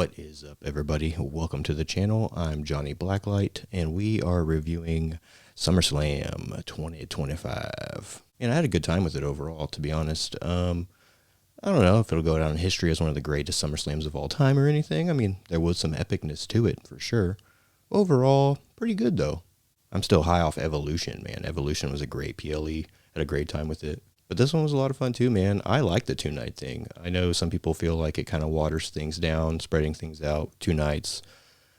What is up, everybody? Welcome to the channel. I'm Johnny Blacklight, and we are reviewing Summerslam 2025. And I had a good time with it overall, to be honest. I don't know if it'll go down in history as one of the greatest SummerSlams of all time or anything. I mean, there was some epicness to it, for sure. Overall, pretty good, though. I'm still high off Evolution, man. Evolution was a great PLE. Had a great time with it. But this one was a lot of fun too, man. I like the 2-night thing. I know some people feel like it kind of waters things down, spreading things out 2 nights.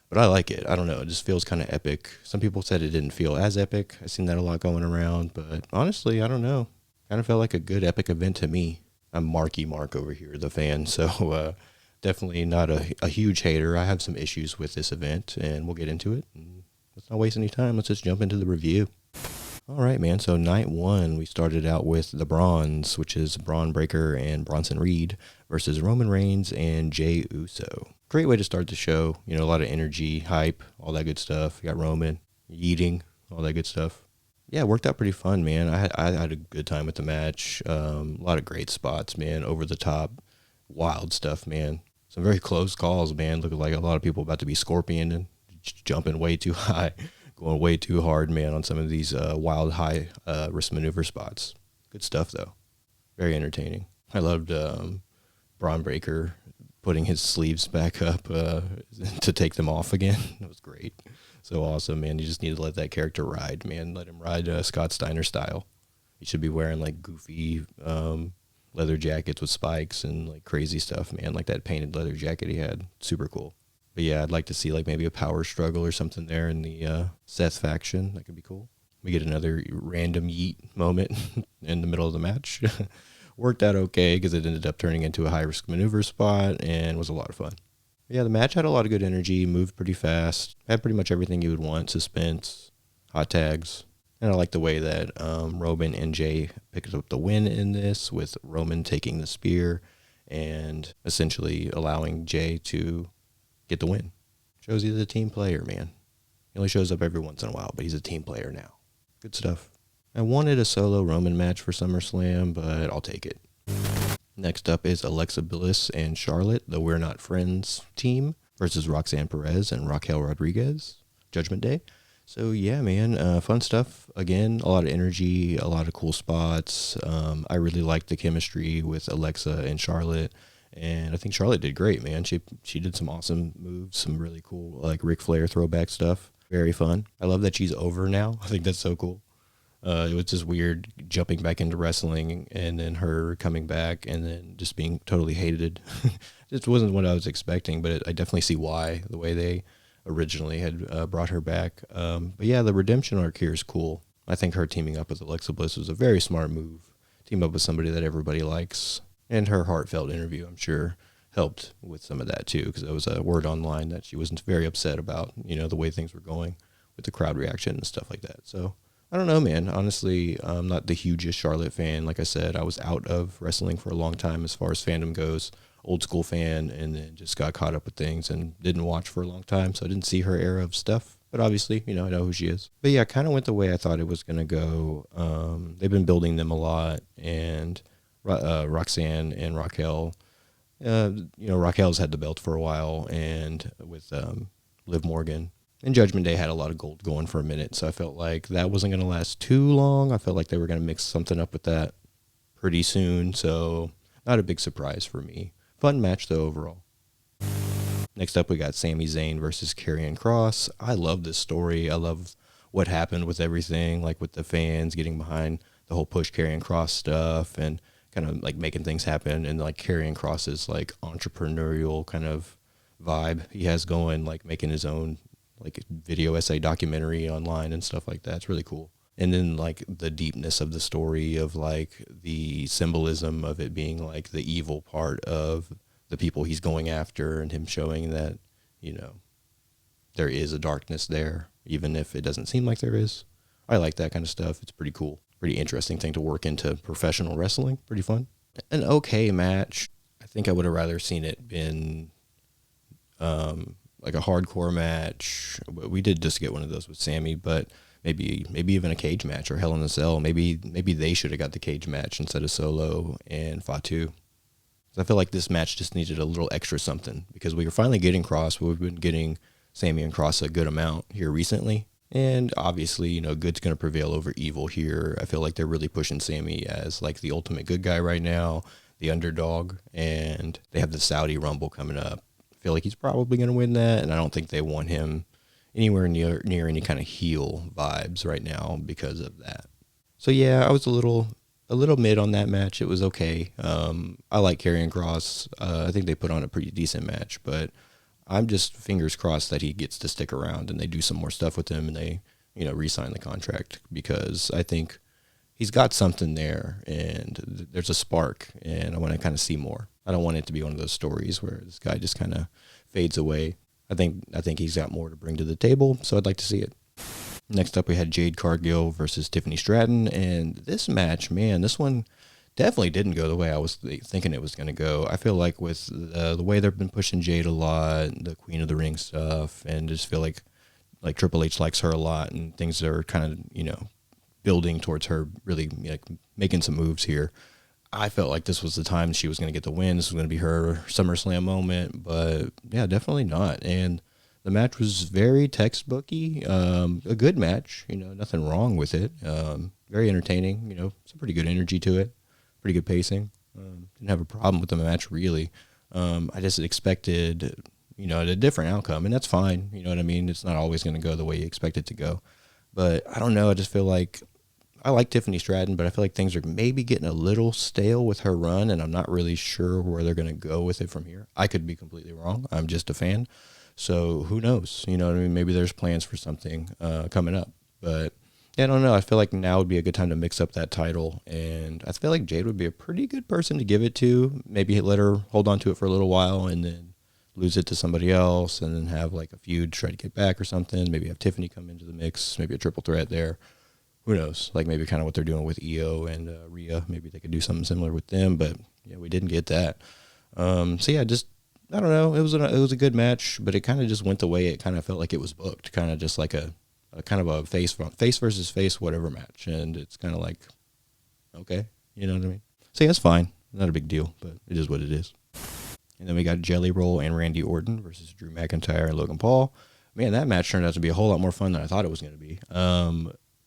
But I like it. I don't know. It just feels kind of epic. Some people said it didn't feel as epic. I've seen that a lot going around. But honestly, I don't know. Kind of felt like a good epic event to me. I'm Marky Mark over here, the fan. So definitely not a huge hater. I have some issues with this event, and we'll get into it. And let's not waste any time. Let's just jump into the review. All right, man. So night one, we started out with the Bronze, which is Braun Breaker and Bronson Reed versus Roman Reigns and Jey Uso. Great way to start the show. You know, a lot of energy, hype, all that good stuff. You got Roman, eating, all that good stuff. Yeah, it worked out pretty fun, man. I had a good time with the match. A lot of great spots, man. Over the top, wild stuff, man. Some very close calls, man. Looking like a lot of people about to be scorpion and jumping way too high. Going way too hard, man, on some of these wild high risk maneuver spots. Good stuff, though. Very entertaining. I loved Braun Breaker putting his sleeves back up to take them off again. That was great. So awesome, man. You just need to let that character ride, man. Let him ride Scott Steiner style. He should be wearing, like, goofy leather jackets with spikes and, like, crazy stuff, man. Like that painted leather jacket he had. Super cool. But yeah, I'd like to see like maybe a power struggle or something there in the Seth faction. That could be cool. We get another random yeet moment in the middle of the match. Worked out okay because it ended up turning into a high-risk maneuver spot and was a lot of fun. But yeah, the match had a lot of good energy, moved pretty fast, had pretty much everything you would want, suspense, hot tags. And I like the way that Roman and Jey picked up the win in this, with Roman taking the spear and essentially allowing Jey to get the win. Shows he's a team player, man. He only shows up every once in a while, but he's a team player now. Good stuff. I wanted a solo Roman match for SummerSlam, but I'll take it. Next up is Alexa Bliss and Charlotte, the We're Not Friends team, versus Roxanne Perez and Raquel Rodriguez. Judgment Day. So yeah, man, fun stuff. Again, a lot of energy, a lot of cool spots. I really liked the chemistry with Alexa and Charlotte. And I think Charlotte did great, man. She did some awesome moves, some really cool, like Ric Flair throwback stuff. Very fun. I love that she's over now. I think that's so cool. It was just weird jumping back into wrestling and then her coming back and then just being totally hated. Just wasn't what I was expecting, but I definitely see why, the way they originally had brought her back. But yeah, the redemption arc here is cool. I think her teaming up with Alexa Bliss was a very smart move. Team up with somebody that everybody likes. And her heartfelt interview, I'm sure, helped with some of that, too, because there was a word online that she wasn't very upset about, you know, the way things were going with the crowd reaction and stuff like that. So, I don't know, man. Honestly, I'm not the hugest Charlotte fan. Like I said, I was out of wrestling for a long time as far as fandom goes. Old school fan, and then just got caught up with things and didn't watch for a long time, so I didn't see her era of stuff. But obviously, you know, I know who she is. But yeah, kind of went the way I thought it was going to go. They've been building them a lot, and Roxanne and Raquel, you know, Raquel's had the belt for a while, and with Liv Morgan. And Judgment Day had a lot of gold going for a minute, so I felt like that wasn't going to last too long. I felt like they were going to mix something up with that pretty soon, so not a big surprise for me. Fun match, though, overall. Next up, we got Sami Zayn versus Karrion Kross. I love this story. I love what happened with everything, like with the fans getting behind the whole push Karrion Kross stuff and kind of like making things happen, and like Karrion Kross's like entrepreneurial kind of vibe he has going, like making his own like video essay documentary online and stuff like that. It's really cool. And then like the deepness of the story of like the symbolism of it being like the evil part of the people he's going after, and him showing that, you know, there is a darkness there, even if it doesn't seem like there is. I like that kind of stuff. It's pretty cool. Pretty interesting thing to work into professional wrestling. Pretty fun. An okay match. I think I would have rather seen it been like a hardcore match. We did just get one of those with Sammy, but maybe even a cage match or Hell in a Cell. Maybe they should have got the cage match instead of Solo and Fatu. I feel like this match just needed a little extra something because we were finally getting Cross. We've been getting Sammy and Cross a good amount here recently. And obviously, good's going to prevail over evil here. I feel like they're really pushing Sammy as like the ultimate good guy right now, the underdog. And they have the Saudi Rumble coming up. I feel like he's probably going to win that. And I don't think they want him anywhere near any kind of heel vibes right now because of that. So yeah, I was a little mid on that match. It was okay. I like Karrion Kross. I think they put on a pretty decent match, but I'm just fingers crossed that he gets to stick around and they do some more stuff with him and they, re-sign the contract because I think he's got something there and there's a spark and I want to kind of see more. I don't want it to be one of those stories where this guy just kind of fades away. I think he's got more to bring to the table, so I'd like to see it. Next up, we had Jade Cargill versus Tiffany Stratton, and this match, man, this one definitely didn't go the way I was thinking it was going to go. I feel like with the way they've been pushing Jade a lot, the Queen of the Ring stuff, and just feel like Triple H likes her a lot, and things are kind of, building towards her really making some moves here. I felt like this was the time she was going to get the win. This was going to be her SummerSlam moment, but yeah, definitely not. And the match was very textbooky, a good match, nothing wrong with it. Very entertaining, some pretty good energy to it, pretty good pacing. Didn't have a problem with the match really. I just expected, a different outcome, and that's fine. You know what I mean? It's not always going to go the way you expect it to go. But I don't know. I just feel like I like Tiffany Stratton, but I feel like things are maybe getting a little stale with her run, and I'm not really sure where they're going to go with it from here. I could be completely wrong. I'm just a fan. So who knows? You know what I mean? Maybe there's plans for something coming up. But yeah, I don't know. I feel like now would be a good time to mix up that title. And I feel like Jade would be a pretty good person to give it to. Maybe let her hold on to it for a little while and then lose it to somebody else and then have like a feud, try to get back or something. Maybe have Tiffany come into the mix. Maybe a triple threat there. Who knows? Like maybe kind of what they're doing with Io and Rhea. Maybe they could do something similar with them. But yeah, we didn't get that. So yeah, just I don't know. It was a good match, but it kind of just went the way it kind of felt like it was booked. Kind of just like a kind of a face versus face whatever match, and it's kind of like okay, you know what I mean? So yeah, it's fine. Not a big deal, but it is what it is. And then we got Jelly Roll and Randy Orton versus Drew McIntyre and Logan Paul. Man, that match turned out to be a whole lot more fun than I thought it was going to be.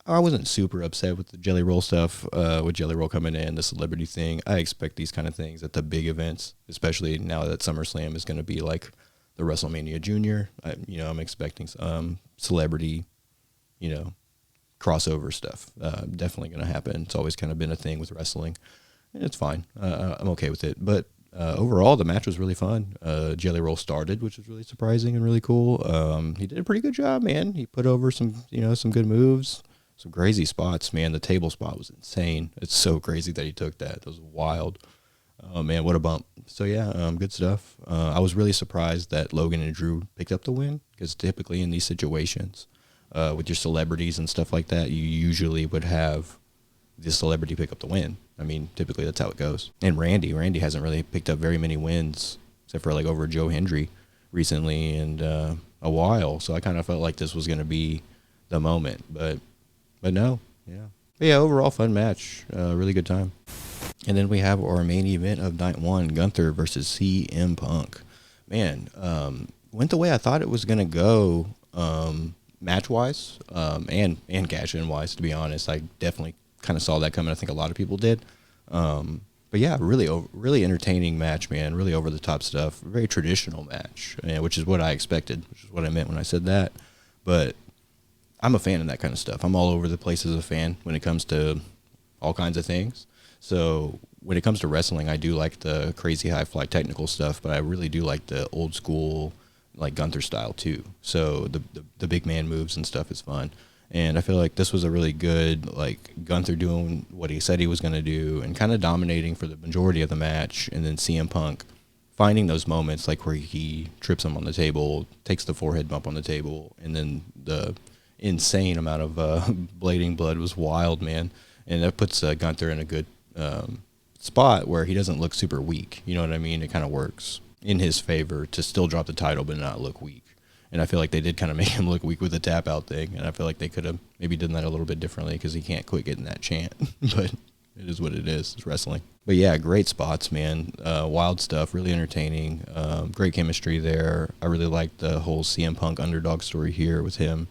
I wasn't super upset with the Jelly Roll stuff, with Jelly Roll coming in, the celebrity thing. I expect these kind of things at the big events, especially now that SummerSlam is going to be like the WrestleMania Junior. I'm expecting some celebrity, crossover stuff. Definitely going to happen. It's always kind of been a thing with wrestling, and it's fine. I'm okay with it. But overall, the match was really fun. Jelly Roll started, which was really surprising and really cool. He did a pretty good job, man. He put over some good moves. Some crazy spots, man. The table spot was insane. It's so crazy that he took that. That was wild. Oh, man, what a bump. So, yeah, good stuff. I was really surprised that Logan and Drew picked up the win because typically in these situations with your celebrities and stuff like that, you usually would have the celebrity pick up the win. I mean, typically that's how it goes. And Randy hasn't really picked up very many wins except for like over Joe Hendry recently and a while. So I kind of felt like this was going to be the moment, but no, yeah. But yeah, overall fun match. Really good time. And then we have our main event of night one, Gunther versus CM Punk. Man, went the way I thought it was going to go match-wise and cash-in-wise, to be honest. I definitely kind of saw that coming. I think a lot of people did. But yeah, really entertaining match, man. Really over-the-top stuff. Very traditional match, which is what I expected, which is what I meant when I said that. But I'm a fan of that kind of stuff. I'm all over the place as a fan when it comes to all kinds of things. So when it comes to wrestling, I do like the crazy high-fly technical stuff, but I really do like the old school, like Gunther style too. So the big man moves and stuff is fun. And I feel like this was a really good, like Gunther doing what he said he was going to do and kind of dominating for the majority of the match. And then CM Punk finding those moments like where he trips him on the table, takes the forehead bump on the table, and then the insane amount of blading blood was wild, man. And that puts Gunther in a good spot where he doesn't look super weak. You know what I mean? It kind of works in his favor to still drop the title but not look weak. And I feel like they did kind of make him look weak with the tap out thing. And I feel like they could have maybe done that a little bit differently because he can't quit getting that chant. But It is what it is. It's wrestling. But yeah, great spots, man. Wild stuff, really entertaining. Great chemistry there. I really liked the whole CM Punk underdog story here with him,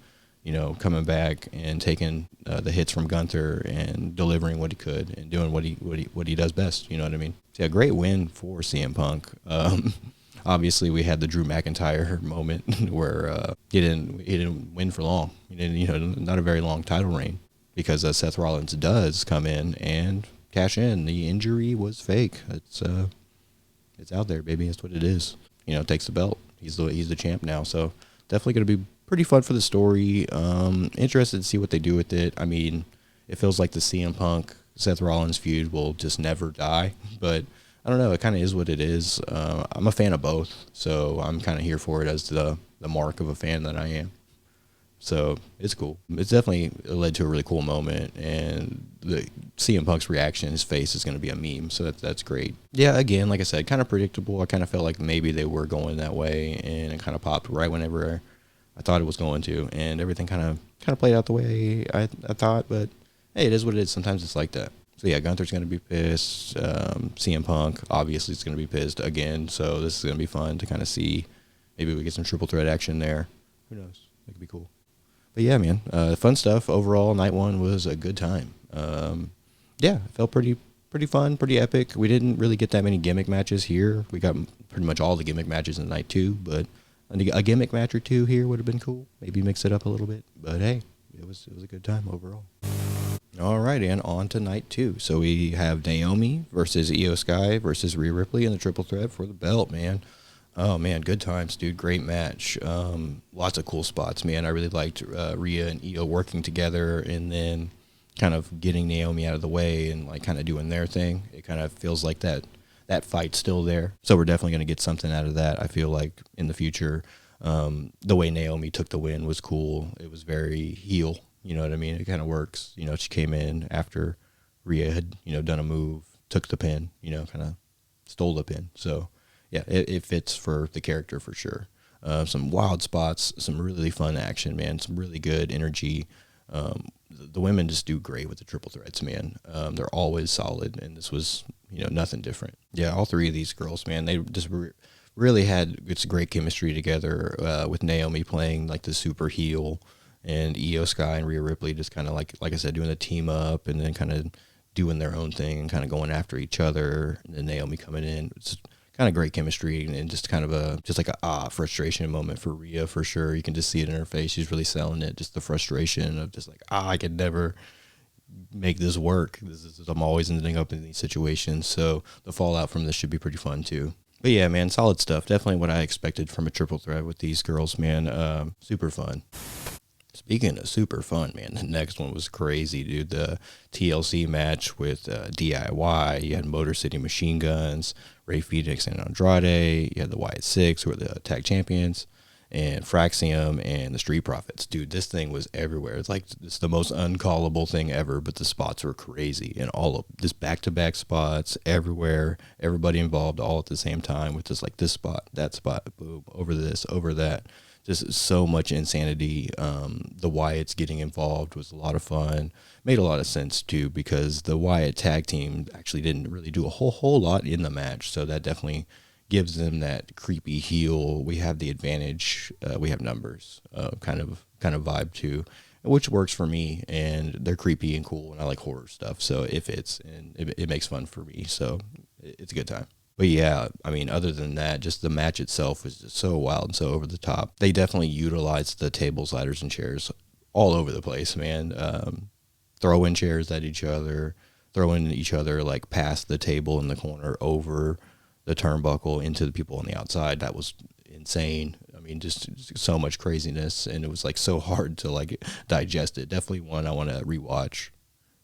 coming back and taking the hits from Gunther and delivering what he could and doing what he does best. You know what I mean? So yeah, great win for CM Punk. Obviously, we had the Drew McIntyre moment where he didn't win for long. He didn't, not a very long title reign, because Seth Rollins does come in and cash in. The injury was fake. It's out there, baby. That's what it is. Takes the belt. He's the champ now. So definitely going to be pretty fun for the story. Interested to see what they do with it. I mean, it feels like the CM Punk Seth Rollins feud will just never die, but I don't know. It kind of is what it is. I'm a fan of both, so I'm kind of here for it as the mark of a fan that I am. So it's cool. It's definitely led to a really cool moment, and the CM Punk's reaction, his face is going to be a meme, so that's great. Yeah, again, like I said, kind of predictable. I kind of felt like maybe they were going that way, and it kind of popped right whenever I thought it was going to, and everything kind of played out the way I thought, but hey, it is what it is. Sometimes it's like that. So yeah, Gunther's going to be pissed. CM Punk obviously is going to be pissed again, so this is going to be fun to kind of see. Maybe we get some triple threat action there. Who knows? It could be cool. But yeah, man, fun stuff. Overall, night one was a good time. Yeah, it felt pretty fun, pretty epic. We didn't really get that many gimmick matches here. We got pretty much all the gimmick matches in night two, but a gimmick match or two here would have been cool. Maybe mix it up a little bit. But hey, it was a good time overall. All right, and on to night two. So we have Naomi versus Io Sky versus Rhea Ripley in the triple threat for the belt, man. Oh, man, good times, dude. Great match. Lots of cool spots, man. I really liked Rhea and Io working together and then kind of getting Naomi out of the way and, like, kind of doing their thing. It kind of feels like that fight's still there. So we're definitely going to get something out of that, I feel like, in the future. The way Naomi took the win was cool. It was very heel. You know what I mean? It kind of works. She came in after Rhea had, done a move, took the pin, kind of stole the pin. So, yeah, it fits for the character for sure. Some wild spots, some really fun action, man. Some really good energy. The women just do great with the triple threats, man. They're always solid, and this was, nothing different. Yeah, all three of these girls, man, they just really had it's great chemistry together with Naomi playing like the super heel, and Io Sky and Rhea Ripley just kind of like I said, doing the team up and then kind of doing their own thing and kind of going after each other. And then Naomi coming in. It's kind of great chemistry and just kind of a frustration moment for Rhea for sure. You can just see it in her face. She's really selling it. Just the frustration of just like, I could never make this work. I'm always ending up in these situations. So the fallout from this should be pretty fun too. But yeah, man, solid stuff. Definitely what I expected from a triple threat with these girls, man. Super fun. Speaking of super fun, man, the next one was crazy, dude. The TLC match with DIY. You had Motor City Machine Guns, Ray Phoenix and Andrade. You had the Wyatt Six, who were the tag champions, and Fraxium and the Street Profits. Dude, this thing was everywhere. It's the most uncallable thing ever, but the spots were crazy. And all of this back-to-back spots everywhere, everybody involved all at the same time with just like this spot, that spot, boom, over this, over that. Just so much insanity. The Wyatts getting involved was a lot of fun. Made a lot of sense, too, because the Wyatt tag team actually didn't really do a whole lot in the match. So that definitely gives them that creepy heel. We have the advantage. We have numbers kind of vibe, too, which works for me. And they're creepy and cool, and I like horror stuff. So it fits, and it makes fun for me. So it's a good time. But yeah, I mean, other than that, just the match itself was just so wild and so over the top. They definitely utilized the tables, ladders, and chairs all over the place, man. Throwing chairs at each other, throwing each other like past the table in the corner, over the turnbuckle, into the people on the outside. That was insane. I mean, just so much craziness, and it was like so hard to like digest it. Definitely one I want to rewatch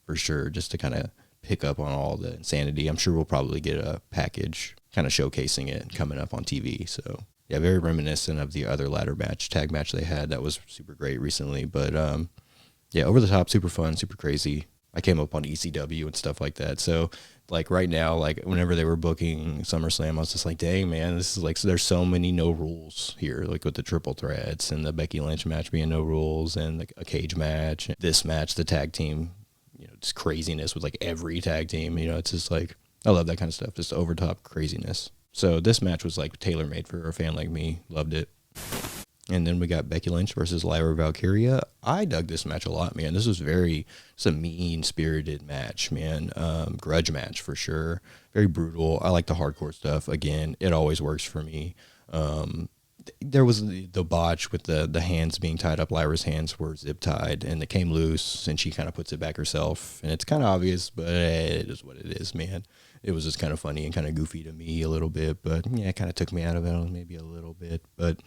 for sure, just to kind of pick up on all the insanity. I'm sure we'll probably get a package kind of showcasing it coming up on TV. So yeah, very reminiscent of the other tag match they had. That was super great recently. But yeah, over the top, super fun, super crazy. I came up on ECW and stuff like that. So like right now, like whenever they were booking SummerSlam, I was just like, dang, man, this is like, so there's so many no rules here, like with the triple threats and the Becky Lynch match being no rules and like a cage match. This match, the tag team just craziness with like every tag team. It's just like, I love that kind of stuff, just over top craziness. So this match was like tailor made for a fan like me. Loved it. And then we got Becky Lynch versus Lyra Valkyria. I dug this match a lot, man. This was it's a mean-spirited match, man. Grudge match for sure. Very brutal. I like the hardcore stuff. Again, it always works for me. There was the botch with the hands being tied up. Lyra's hands were zip tied, and it came loose, and she kind of puts it back herself. And it's kind of obvious, but it is what it is, man. It was just kind of funny and kind of goofy to me a little bit, but yeah, it kind of took me out of it maybe a little bit. But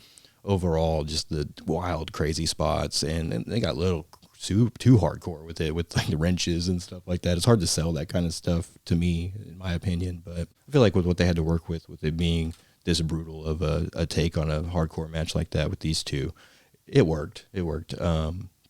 overall, just the wild, crazy spots, and they got a little too hardcore with it, with like the wrenches and stuff like that. It's hard to sell that kind of stuff to me, in my opinion, but I feel like with what they had to work with it being this brutal of a take on a hardcore match like that with these two, it worked.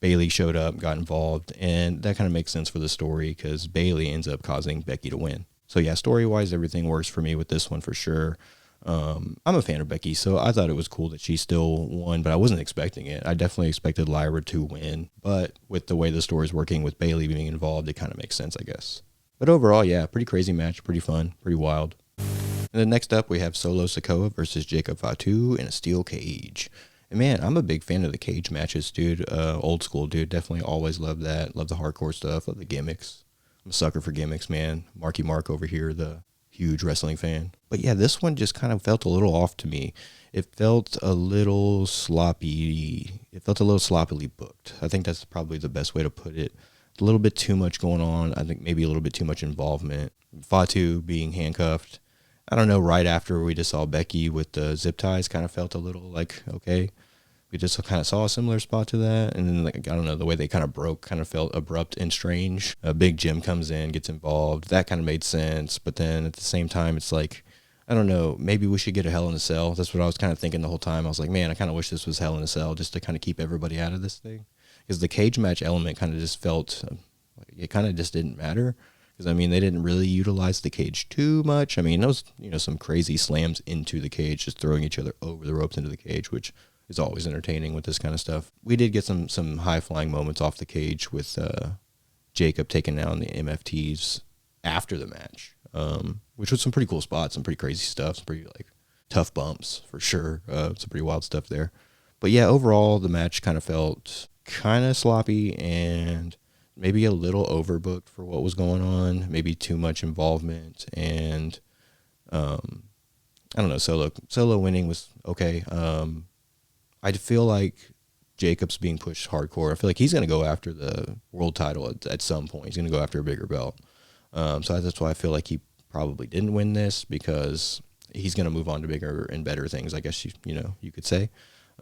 Bailey showed up, got involved, and that kind of makes sense for the story because Bailey ends up causing Becky to win. So yeah, story-wise, everything works for me with this one for sure. I'm a fan of Becky, so I thought it was cool that she still won, but I wasn't expecting it. I definitely expected Lyra to win, but with the way the story's working with Bailey being involved, it kind of makes sense, I guess. But overall, yeah, pretty crazy match, pretty fun, pretty wild. And then next up, we have Solo Sikoa versus Jacob Fatu in a steel cage. And man, I'm a big fan of the cage matches, dude. Old school, dude. Definitely always love that. Love the hardcore stuff. Love the gimmicks. I'm a sucker for gimmicks, man. Marky Mark over here, the huge wrestling fan. But yeah, this one just kind of felt a little off to me. It felt a little sloppy. It felt a little sloppily booked. I think that's probably the best way to put it. A little bit too much going on. I think maybe a little bit too much involvement. Fatu being handcuffed. I don't know, right after we just saw Becky with the zip ties, kind of felt a little like, okay. We just kind of saw a similar spot to that. And then, like, I don't know, the way they kind of broke kind of felt abrupt and strange. Big Jim comes in, gets involved. That kind of made sense. But then at the same time, it's like, I don't know, maybe we should get a Hell in a Cell. That's what I was kind of thinking the whole time. I was like, man, I kind of wish this was Hell in a Cell just to kind of keep everybody out of this thing. Because the cage match element kind of just felt, it kind of just didn't matter. Because, I mean, they didn't really utilize the cage too much. I mean, those, some crazy slams into the cage, just throwing each other over the ropes into the cage, which is always entertaining with this kind of stuff. We did get some high-flying moments off the cage with Jacob taking down the MFTs after the match, which was some pretty cool spots, some pretty crazy stuff, some pretty like tough bumps for sure. Some pretty wild stuff there. But yeah, overall, the match kind of felt kind of sloppy and maybe a little overbooked for what was going on, maybe too much involvement, and I don't know, Solo winning was okay. I feel like Jacob's being pushed hardcore. I feel like he's going to go after the world title at some point. He's going to go after a bigger belt. So that's why I feel like he probably didn't win this, because he's going to move on to bigger and better things, I guess you could say.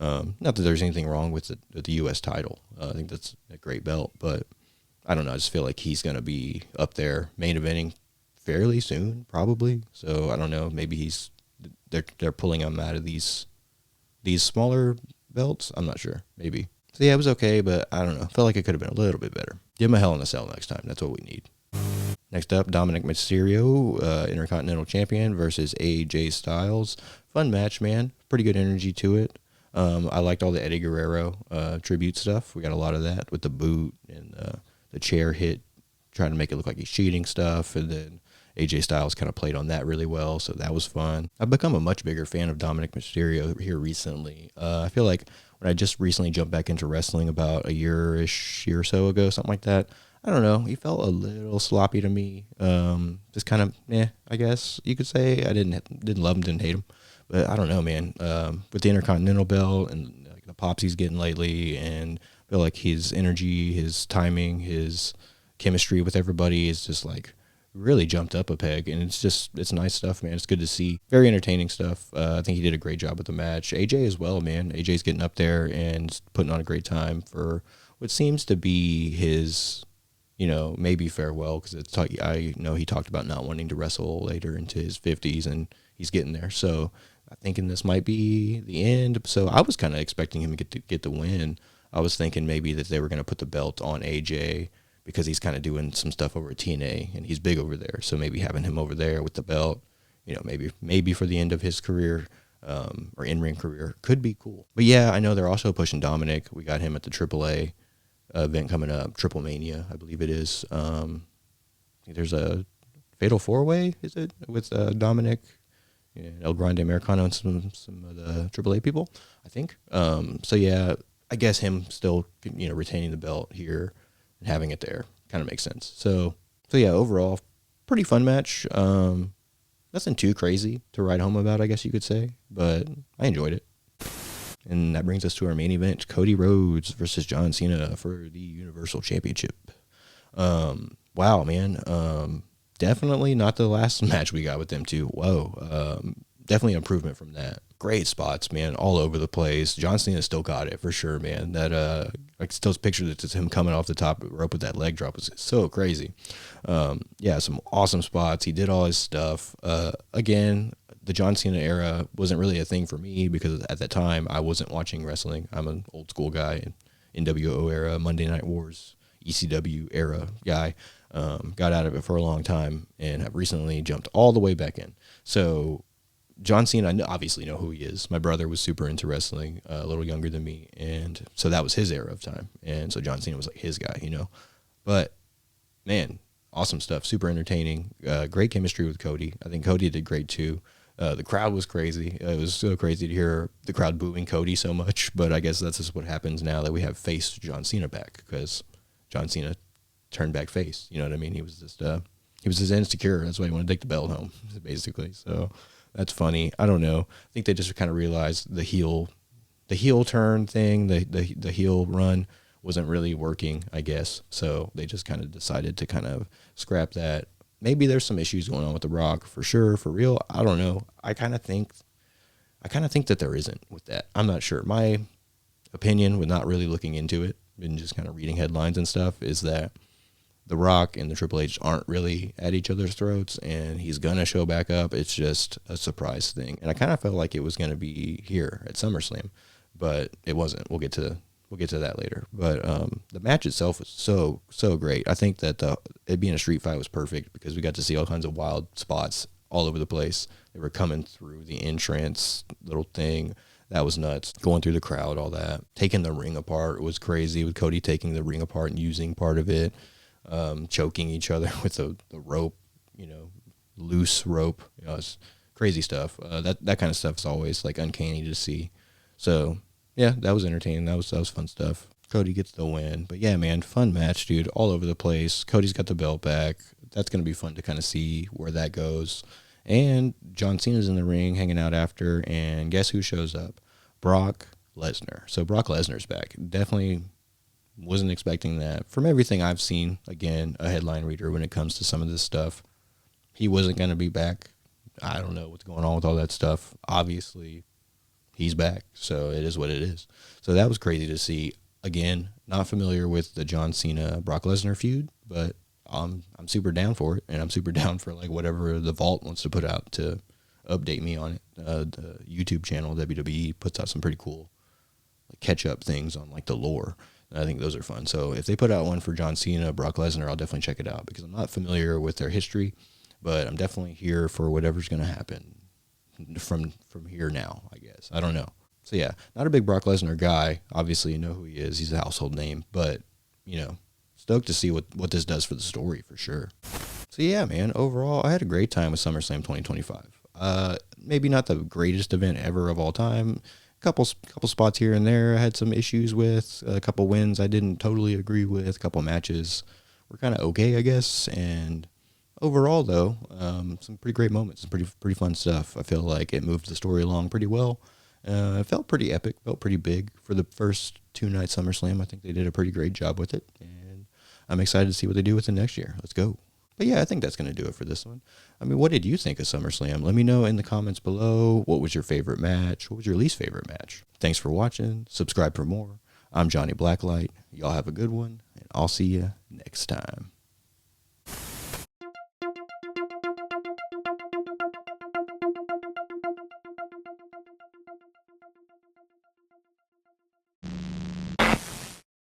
Not that there's anything wrong with the U.S. title. I think that's a great belt, but I don't know. I just feel like he's going to be up there main eventing fairly soon, probably. So I don't know. Maybe they're pulling him out of these smaller belts. I'm not sure. Maybe. So yeah, it was okay, but I don't know. Felt like it could have been a little bit better. Give him a Hell in a Cell next time. That's what we need. Next up, Dominic Mysterio, Intercontinental Champion versus AJ Styles. Fun match, man. Pretty good energy to it. I liked all the Eddie Guerrero tribute stuff. We got a lot of that with the boot and the chair hit, trying to make it look like he's cheating stuff, and then AJ Styles kind of played on that really well, so that was fun. I've become a much bigger fan of Dominic Mysterio here recently. I feel like when I just recently jumped back into wrestling about a year or so ago, something like that, I don't know, he felt a little sloppy to me. Just kind of, I guess you could say. I didn't love him, didn't hate him, but I don't know, man. With the Intercontinental belt and like the pops he's getting lately, and I feel like his energy, his timing, his chemistry with everybody is just like really jumped up a peg, and it's nice stuff, man. It's good to see. Very entertaining stuff. I think he did a great job with the match. AJ as well, man. AJ's getting up there and putting on a great time for what seems to be his, maybe farewell, because I know he talked about not wanting to wrestle later into his 50s, and he's getting there. So I'm thinking this might be the end. So I was kind of expecting him to get the win. I was thinking maybe that they were going to put the belt on AJ, because he's kind of doing some stuff over at TNA, and he's big over there. So maybe having him over there with the belt, maybe for the end of his career, or in-ring career, could be cool. But yeah, I know they're also pushing Dominic. We got him at the AAA event coming up, Triple Mania, I believe it is. There's a Fatal 4-Way, is it, with Dominic, El Grande Americano, and some of the AAA people, I think. So yeah, I guess him still, retaining the belt here and having it there kind of makes sense. So yeah, overall, pretty fun match. Nothing too crazy to write home about, I guess you could say, but I enjoyed it. And that brings us to our main event, Cody Rhodes versus John Cena for the Universal Championship. Wow, man. Definitely not the last match we got with them two. Whoa. Definitely improvement from that. Great spots, man, all over the place. John Cena still got it for sure, man. That I can still picture that him coming off the top rope with that leg drop was so crazy. Yeah, some awesome spots. He did all his stuff. Again, the John Cena era wasn't really a thing for me because at that time I wasn't watching wrestling. I'm an old school guy, NWO era, Monday Night Wars, ECW era guy. Got out of it for a long time and have recently jumped all the way back in. So John Cena, I obviously know who he is. My brother was super into wrestling, a little younger than me, and so that was his era of time. And so John Cena was like his guy, But, man, awesome stuff, super entertaining, great chemistry with Cody. I think Cody did great too. The crowd was crazy. It was so crazy to hear the crowd booing Cody so much, but I guess that's just what happens now that we have face John Cena back, because John Cena turned back face. You know what I mean? He was just he was just insecure. That's why he wanted to take the belt home, basically. So that's funny. I don't know. I think they just kind of realized the heel turn thing, the heel run wasn't really working, I guess. So they just kind of decided to kind of scrap that. Maybe there's some issues going on with The Rock, for sure, for real. I don't know. I kind of think that there isn't with that. I'm not sure. My opinion, with not really looking into it and just kind of reading headlines and stuff, is that The Rock and the Triple H aren't really at each other's throats, and he's gonna show back up. It's just a surprise thing, and I kind of felt like it was gonna be here at SummerSlam, but it wasn't. We'll get to that later. But the match itself was so great. I think that it being a street fight was perfect because we got to see all kinds of wild spots all over the place. They were coming through the entrance little thing. That was nuts. Going through the crowd, all that. Taking the ring apart was crazy, with Cody taking the ring apart and using part of it. Choking each other with the rope, loose rope. It's crazy stuff. That kind of stuff is always like uncanny to see. So yeah, that was entertaining. That was fun stuff. Cody gets the win. But yeah, man, fun match, dude. All over the place. Cody's got the belt back. That's gonna be fun to kind of see where that goes. And John Cena's in the ring hanging out after, and guess who shows up? Brock Lesnar. So Brock Lesnar's back. Definitely wasn't expecting that. From everything I've seen, again, a headline reader when it comes to some of this stuff, he wasn't going to be back. I don't know what's going on with all that stuff. Obviously, he's back, so it is what it is. So that was crazy to see. Again, not familiar with the John Cena-Brock Lesnar feud, but I'm super down for it, and I'm super down for like whatever the Vault wants to put out to update me on it. The YouTube channel, WWE, puts out some pretty cool catch-up things on like the lore. I think those are fun. So if they put out one for John Cena, Brock Lesnar, I'll definitely check it out because I'm not familiar with their history, but I'm definitely here for whatever's going to happen from here now, I guess. I don't know. So yeah, not a big Brock Lesnar guy. Obviously, you know who he is. He's a household name, but, stoked to see what this does for the story for sure. So yeah, man, overall, I had a great time with SummerSlam 2025. Maybe not the greatest event ever of all time. Couple spots here and there I had some issues with. A couple wins I didn't totally agree with. A couple matches were kind of okay, I guess. And overall, though, some pretty great moments. Some pretty fun stuff. I feel like it moved the story along pretty well. It felt pretty epic. Felt pretty big for the first 2-night SummerSlam. I think they did a pretty great job with it. And I'm excited to see what they do with it next year. Let's go. But yeah, I think that's going to do it for this one. I mean, what did you think of SummerSlam? Let me know in the comments below. What was your favorite match? What was your least favorite match? Thanks for watching. Subscribe for more. I'm Johnny Blacklight. Y'all have a good one, and I'll see you next time.